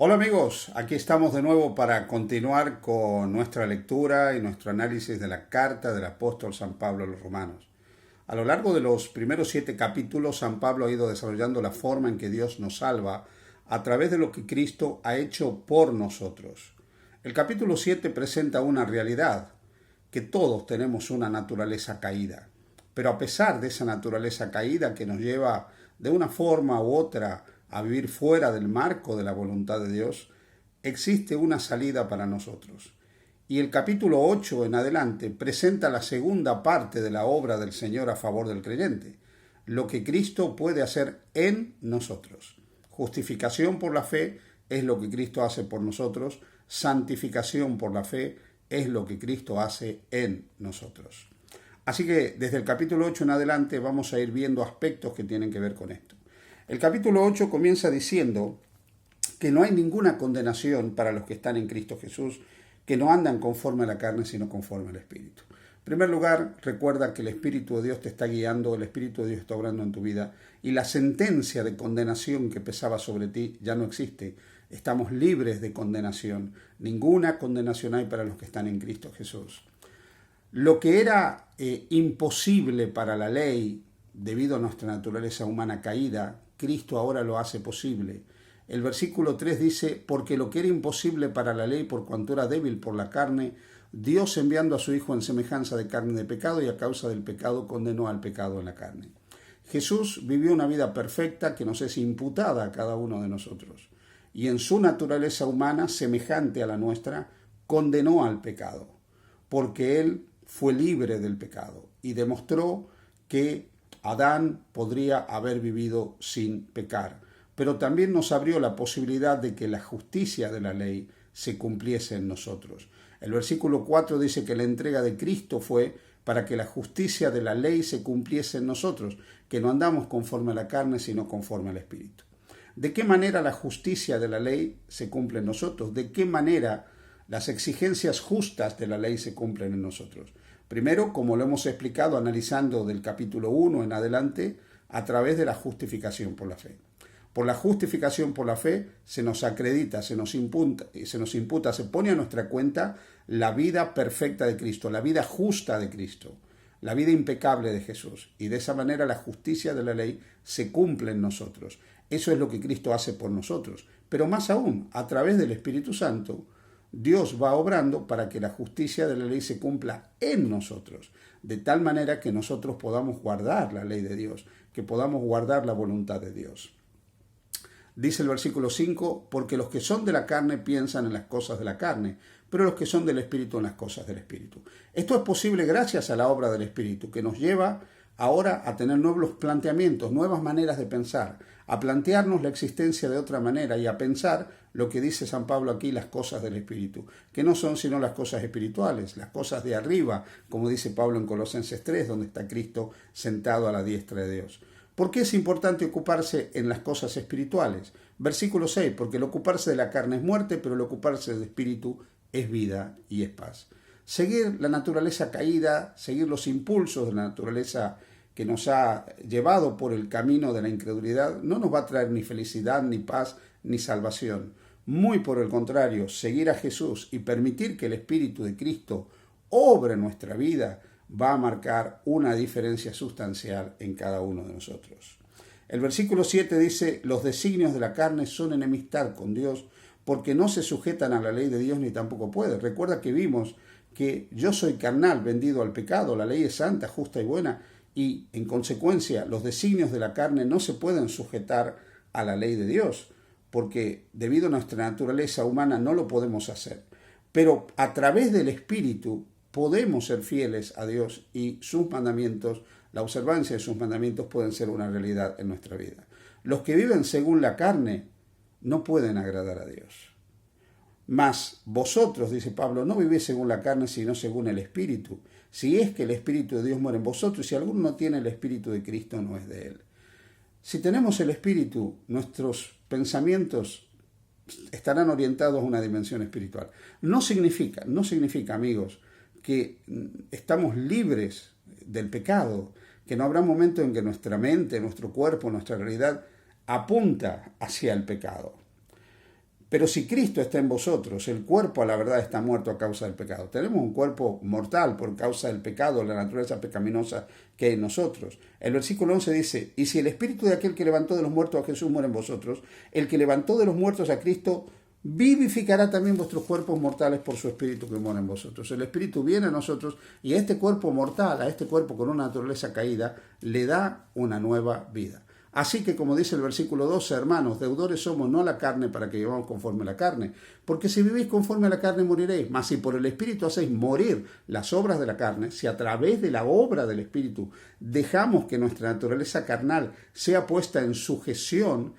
Hola amigos, aquí estamos de nuevo para continuar con nuestra lectura y nuestro análisis de la carta del apóstol San Pablo a los romanos. A lo largo de los primeros 7 capítulos, San Pablo ha ido desarrollando la forma en que Dios nos salva a través de lo que Cristo ha hecho por nosotros. El capítulo 7 presenta una realidad, que todos tenemos una naturaleza caída, pero a pesar de esa naturaleza caída que nos lleva de una forma u otra a vivir fuera del marco de la voluntad de Dios, existe una salida para nosotros. Y el capítulo 8 en adelante presenta la segunda parte de la obra del Señor a favor del creyente, lo que Cristo puede hacer en nosotros. Justificación por la fe es lo que Cristo hace por nosotros, santificación por la fe es lo que Cristo hace en nosotros. Así que desde el capítulo 8 en adelante vamos a ir viendo aspectos que tienen que ver con esto. El capítulo 8 comienza diciendo que no hay ninguna condenación para los que están en Cristo Jesús, que no andan conforme a la carne, sino conforme al Espíritu. En primer lugar, recuerda que el Espíritu de Dios te está guiando, el Espíritu de Dios está obrando en tu vida, y la sentencia de condenación que pesaba sobre ti ya no existe. Estamos libres de condenación. Ninguna condenación hay para los que están en Cristo Jesús. Lo que era imposible para la ley, debido a nuestra naturaleza humana caída, Cristo ahora lo hace posible. El versículo 3 dice, porque lo que era imposible para la ley por cuanto era débil por la carne, Dios enviando a su Hijo en semejanza de carne de pecado y a causa del pecado condenó al pecado en la carne. Jesús vivió una vida perfecta que nos es imputada a cada uno de nosotros. Y en su naturaleza humana, semejante a la nuestra, condenó al pecado, porque Él fue libre del pecado y demostró que Adán podría haber vivido sin pecar, pero también nos abrió la posibilidad de que la justicia de la ley se cumpliese en nosotros. El versículo 4 dice que la entrega de Cristo fue para que la justicia de la ley se cumpliese en nosotros, que no andamos conforme a la carne, sino conforme al Espíritu. ¿De qué manera la justicia de la ley se cumple en nosotros? ¿De qué manera las exigencias justas de la ley se cumplen en nosotros? Primero, como lo hemos explicado analizando del capítulo 1 en adelante, a través de la justificación por la fe. Por la justificación por la fe se nos acredita, se nos imputa, se pone a nuestra cuenta la vida perfecta de Cristo, la vida justa de Cristo, la vida impecable de Jesús. Y de esa manera la justicia de la ley se cumple en nosotros. Eso es lo que Cristo hace por nosotros. Pero más aún, a través del Espíritu Santo, Dios va obrando para que la justicia de la ley se cumpla en nosotros, de tal manera que nosotros podamos guardar la ley de Dios, que podamos guardar la voluntad de Dios. Dice el versículo 5, porque los que son de la carne piensan en las cosas de la carne, pero los que son del Espíritu en las cosas del Espíritu. Esto es posible gracias a la obra del Espíritu, que nos lleva ahora a tener nuevos planteamientos, nuevas maneras de pensar, a plantearnos la existencia de otra manera y a pensar lo que dice San Pablo aquí, las cosas del Espíritu, que no son sino las cosas espirituales, las cosas de arriba, como dice Pablo en Colosenses 3, donde está Cristo sentado a la diestra de Dios. ¿Por qué es importante ocuparse en las cosas espirituales? Versículo 6, porque el ocuparse de la carne es muerte, pero el ocuparse del Espíritu es vida y es paz. Seguir la naturaleza caída, seguir los impulsos de la naturaleza que nos ha llevado por el camino de la incredulidad, no nos va a traer ni felicidad, ni paz, ni salvación. Muy por el contrario, seguir a Jesús y permitir que el Espíritu de Cristo obre en nuestra vida va a marcar una diferencia sustancial en cada uno de nosotros. El versículo 7 dice, los designios de la carne son enemistad con Dios, porque no se sujetan a la ley de Dios ni tampoco puede. Recuerda que vimos que yo soy carnal, vendido al pecado, la ley es santa, justa y buena, y en consecuencia los designios de la carne no se pueden sujetar a la ley de Dios, porque debido a nuestra naturaleza humana no lo podemos hacer. Pero a través del Espíritu podemos ser fieles a Dios y sus mandamientos, la observancia de sus mandamientos pueden ser una realidad en nuestra vida. Los que viven según la carne no pueden agradar a Dios. Mas vosotros, dice Pablo, no vivís según la carne, sino según el Espíritu. Si es que el Espíritu de Dios muere en vosotros, y si alguno no tiene el Espíritu de Cristo, no es de él. Si tenemos el Espíritu, nuestros pensamientos estarán orientados a una dimensión espiritual. No significa, amigos, que estamos libres del pecado, que no habrá momento en que nuestra mente, nuestro cuerpo, nuestra realidad apunta hacia el pecado. Pero si Cristo está en vosotros, el cuerpo a la verdad está muerto a causa del pecado. Tenemos un cuerpo mortal por causa del pecado, la naturaleza pecaminosa que hay en nosotros. El versículo 11 dice, y si el espíritu de aquel que levantó de los muertos a Jesús muere en vosotros, el que levantó de los muertos a Cristo vivificará también vuestros cuerpos mortales por su espíritu que mora en vosotros. El espíritu viene a nosotros y a este cuerpo mortal, a este cuerpo con una naturaleza caída, le da una nueva vida. Así que, como dice el versículo 12, hermanos, deudores somos no a la carne para que vivamos conforme a la carne, porque si vivís conforme a la carne moriréis, mas si por el Espíritu hacéis morir las obras de la carne, si a través de la obra del Espíritu dejamos que nuestra naturaleza carnal sea puesta en sujeción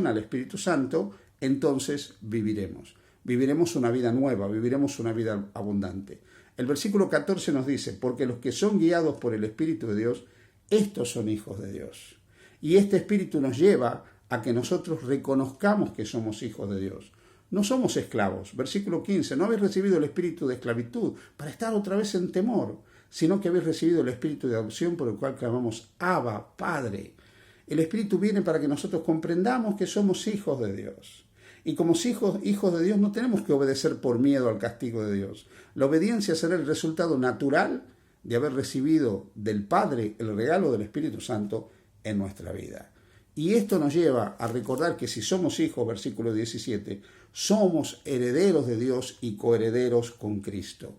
al Espíritu Santo, entonces viviremos. Viviremos una vida nueva, viviremos una vida abundante. El versículo 14 nos dice, porque los que son guiados por el Espíritu de Dios, estos son hijos de Dios. Y este espíritu nos lleva a que nosotros reconozcamos que somos hijos de Dios. No somos esclavos. Versículo 15. No habéis recibido el espíritu de esclavitud para estar otra vez en temor, sino que habéis recibido el espíritu de adopción por el cual clamamos Abba, Padre. El espíritu viene para que nosotros comprendamos que somos hijos de Dios. Y como hijos de Dios no tenemos que obedecer por miedo al castigo de Dios. La obediencia será el resultado natural de haber recibido del Padre el regalo del Espíritu Santo en nuestra vida. Y esto nos lleva a recordar que si somos hijos, versículo 17, somos herederos de Dios y coherederos con Cristo.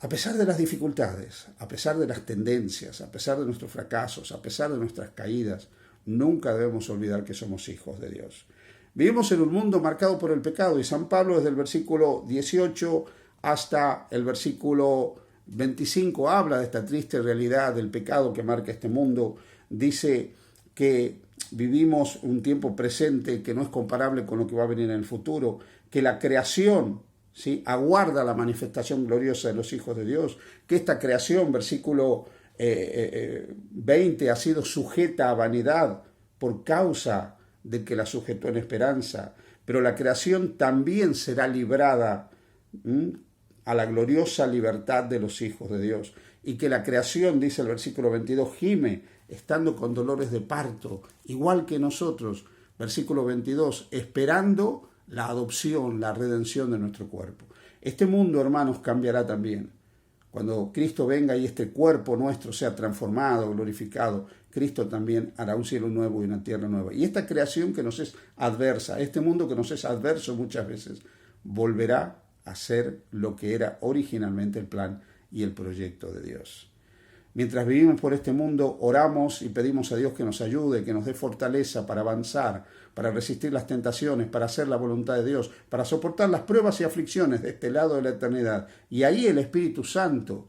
A pesar de las dificultades, a pesar de las tendencias, a pesar de nuestros fracasos, a pesar de nuestras caídas, nunca debemos olvidar que somos hijos de Dios. Vivimos en un mundo marcado por el pecado y San Pablo desde el versículo 18 hasta el versículo 25 habla de esta triste realidad del pecado que marca este mundo. Dice que vivimos un tiempo presente que no es comparable con lo que va a venir en el futuro, que la creación, ¿sí?, aguarda la manifestación gloriosa de los hijos de Dios, que esta creación, versículo 20, ha sido sujeta a vanidad por causa de que la sujetó en esperanza, pero la creación también será librada a la gloriosa libertad de los hijos de Dios, y que la creación, dice el versículo 22, gime, estando con dolores de parto, igual que nosotros, versículo 22, esperando la adopción, la redención de nuestro cuerpo. Este mundo, hermanos, cambiará también. Cuando Cristo venga y este cuerpo nuestro sea transformado, glorificado, Cristo también hará un cielo nuevo y una tierra nueva. Y esta creación que nos es adversa, este mundo que nos es adverso muchas veces, volverá a ser lo que era originalmente el plan y el proyecto de Dios. Mientras vivimos por este mundo, oramos y pedimos a Dios que nos ayude, que nos dé fortaleza para avanzar, para resistir las tentaciones, para hacer la voluntad de Dios, para soportar las pruebas y aflicciones de este lado de la eternidad. Y ahí el Espíritu Santo,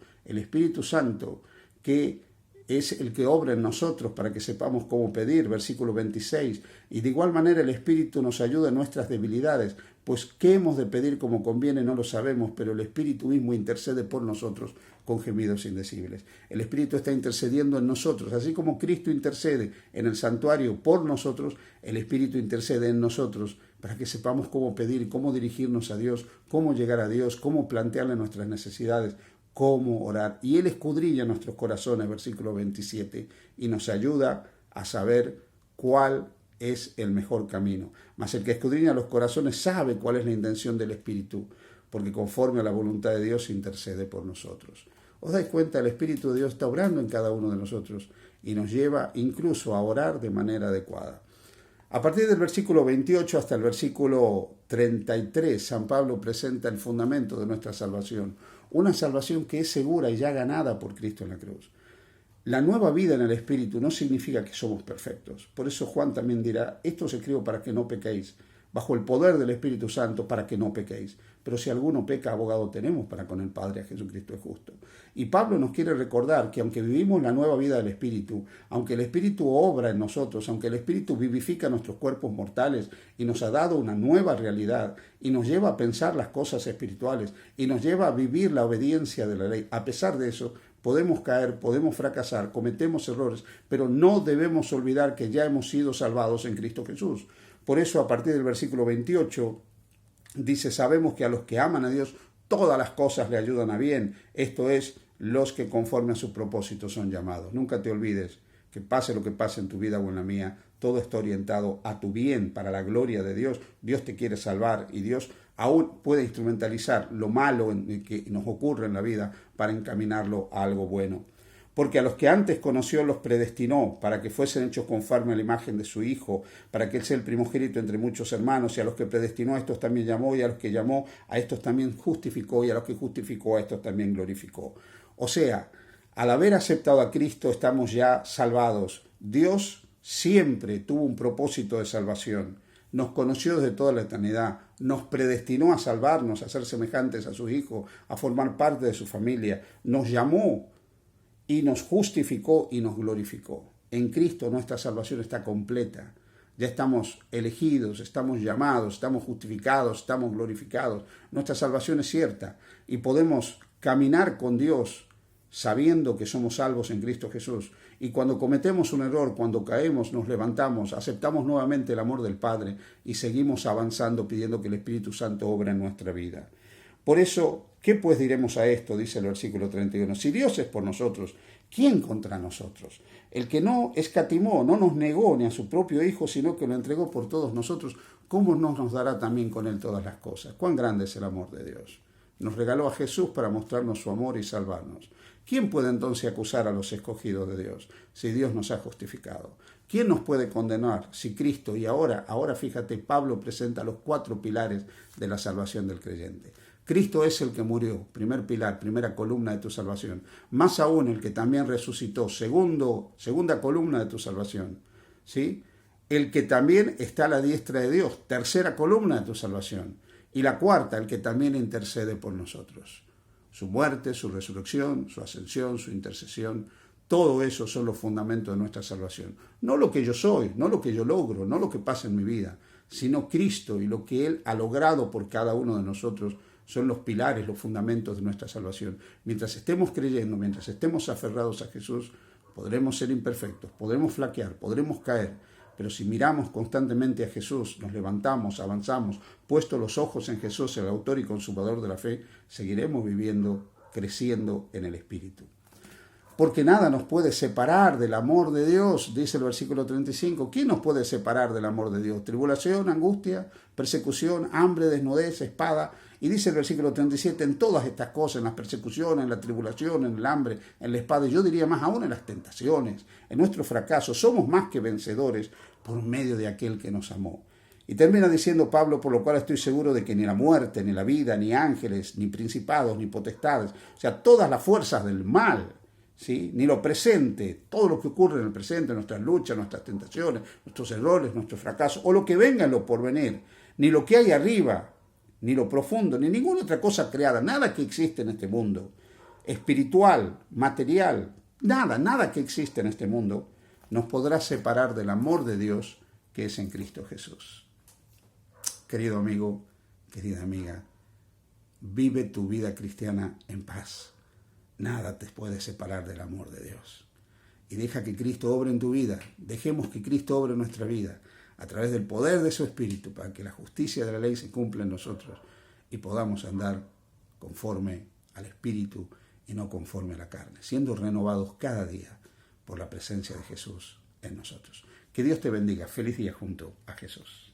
que es el que obra en nosotros para que sepamos cómo pedir, versículo 26. Y de igual manera el Espíritu nos ayuda en nuestras debilidades, pues qué hemos de pedir como conviene no lo sabemos, pero el Espíritu mismo intercede por nosotros con gemidos indecibles. El Espíritu está intercediendo en nosotros, así como Cristo intercede en el santuario por nosotros, el Espíritu intercede en nosotros para que sepamos cómo pedir, cómo dirigirnos a Dios, cómo llegar a Dios, cómo plantearle nuestras necesidades, cómo orar. Y Él escudriña nuestros corazones, versículo 27, y nos ayuda a saber cuál es el mejor camino. Mas el que escudriña los corazones sabe cuál es la intención del Espíritu, porque conforme a la voluntad de Dios intercede por nosotros. ¿Os dais cuenta? El Espíritu de Dios está obrando en cada uno de nosotros y nos lleva incluso a orar de manera adecuada. A partir del versículo 28 hasta el versículo 33, San Pablo presenta el fundamento de nuestra salvación, una salvación que es segura y ya ganada por Cristo en la cruz. La nueva vida en el Espíritu no significa que somos perfectos. Por eso Juan también dirá, esto os escribo para que no pequéis, bajo el poder del Espíritu Santo para que no pequéis. Pero si alguno peca, abogado tenemos para con el Padre, a Jesucristo es justo. Y Pablo nos quiere recordar que aunque vivimos la nueva vida del Espíritu, aunque el Espíritu obra en nosotros, aunque el Espíritu vivifica nuestros cuerpos mortales y nos ha dado una nueva realidad y nos lleva a pensar las cosas espirituales y nos lleva a vivir la obediencia de la ley, a pesar de eso, podemos caer, podemos fracasar, cometemos errores, pero no debemos olvidar que ya hemos sido salvados en Cristo Jesús. Por eso, a partir del versículo 28, dice, sabemos que a los que aman a Dios, todas las cosas le ayudan a bien. Esto es, los que conforme a su propósito son llamados. Nunca te olvides que pase lo que pase en tu vida o en la mía, todo está orientado a tu bien, para la gloria de Dios. Dios te quiere salvar y Dios aún puede instrumentalizar lo malo que nos ocurre en la vida para encaminarlo a algo bueno. Porque a los que antes conoció los predestinó para que fuesen hechos conforme a la imagen de su Hijo, para que Él sea el primogénito entre muchos hermanos, y a los que predestinó a estos también llamó, y a los que llamó a estos también justificó, y a los que justificó a estos también glorificó. O sea, al haber aceptado a Cristo estamos ya salvados. Dios siempre tuvo un propósito de salvación. Nos conoció desde toda la eternidad, nos predestinó a salvarnos, a ser semejantes a su Hijo, a formar parte de su familia, nos llamó y nos justificó y nos glorificó. En Cristo nuestra salvación está completa. Ya estamos elegidos, estamos llamados, estamos justificados, estamos glorificados. Nuestra salvación es cierta y podemos caminar con Dios sabiendo que somos salvos en Cristo Jesús. Y cuando cometemos un error, cuando caemos, nos levantamos, aceptamos nuevamente el amor del Padre y seguimos avanzando pidiendo que el Espíritu Santo obre en nuestra vida. Por eso, ¿qué pues diremos a esto? Dice el versículo 31. Si Dios es por nosotros, ¿quién contra nosotros? El que no escatimó, no nos negó ni a su propio Hijo, sino que lo entregó por todos nosotros, ¿cómo no nos dará también con Él todas las cosas? ¿Cuán grande es el amor de Dios? Nos regaló a Jesús para mostrarnos su amor y salvarnos. ¿Quién puede entonces acusar a los escogidos de Dios si Dios nos ha justificado? ¿Quién nos puede condenar si Cristo, y ahora fíjate, Pablo presenta los 4 pilares de la salvación del creyente? Cristo es el que murió, primer pilar, primera columna de tu salvación. Más aún el que también resucitó, segunda columna de tu salvación. ¿Sí? El que también está a la diestra de Dios, tercera columna de tu salvación. Y la cuarta, el que también intercede por nosotros. Su muerte, su resurrección, su ascensión, su intercesión, todo eso son los fundamentos de nuestra salvación. No lo que yo soy, no lo que yo logro, no lo que pasa en mi vida, sino Cristo y lo que Él ha logrado por cada uno de nosotros son los pilares, los fundamentos de nuestra salvación. Mientras estemos creyendo, mientras estemos aferrados a Jesús, podremos ser imperfectos, podremos flaquear, podremos caer, pero si miramos constantemente a Jesús, nos levantamos, avanzamos, puestos los ojos en Jesús, el autor y consumador de la fe, seguiremos viviendo, creciendo en el Espíritu. Porque nada nos puede separar del amor de Dios, dice el versículo 35. ¿Quién nos puede separar del amor de Dios? Tribulación, angustia, persecución, hambre, desnudez, espada. Y dice el versículo 37, en todas estas cosas, en las persecuciones, en la tribulación, en el hambre, en la espada, y yo diría más aún en las tentaciones, en nuestros fracasos, somos más que vencedores por medio de aquel que nos amó. Y termina diciendo Pablo, por lo cual estoy seguro de que ni la muerte, ni la vida, ni ángeles, ni principados, ni potestades, o sea, todas las fuerzas del mal, ¿sí? Ni lo presente, todo lo que ocurre en el presente, nuestras luchas, nuestras tentaciones, nuestros errores, nuestros fracasos, o lo que venga en lo porvenir, ni lo que hay arriba, ni lo profundo, ni ninguna otra cosa creada, nada que existe en este mundo, espiritual, material, nada que existe en este mundo, nos podrá separar del amor de Dios que es en Cristo Jesús. Querido amigo, querida amiga, vive tu vida cristiana en paz. Nada te puede separar del amor de Dios. Y deja que Cristo obre en tu vida. Dejemos que Cristo obre en nuestra vida a través del poder de su Espíritu para que la justicia de la ley se cumpla en nosotros y podamos andar conforme al Espíritu y no conforme a la carne, siendo renovados cada día por la presencia de Jesús en nosotros. Que Dios te bendiga. Feliz día junto a Jesús.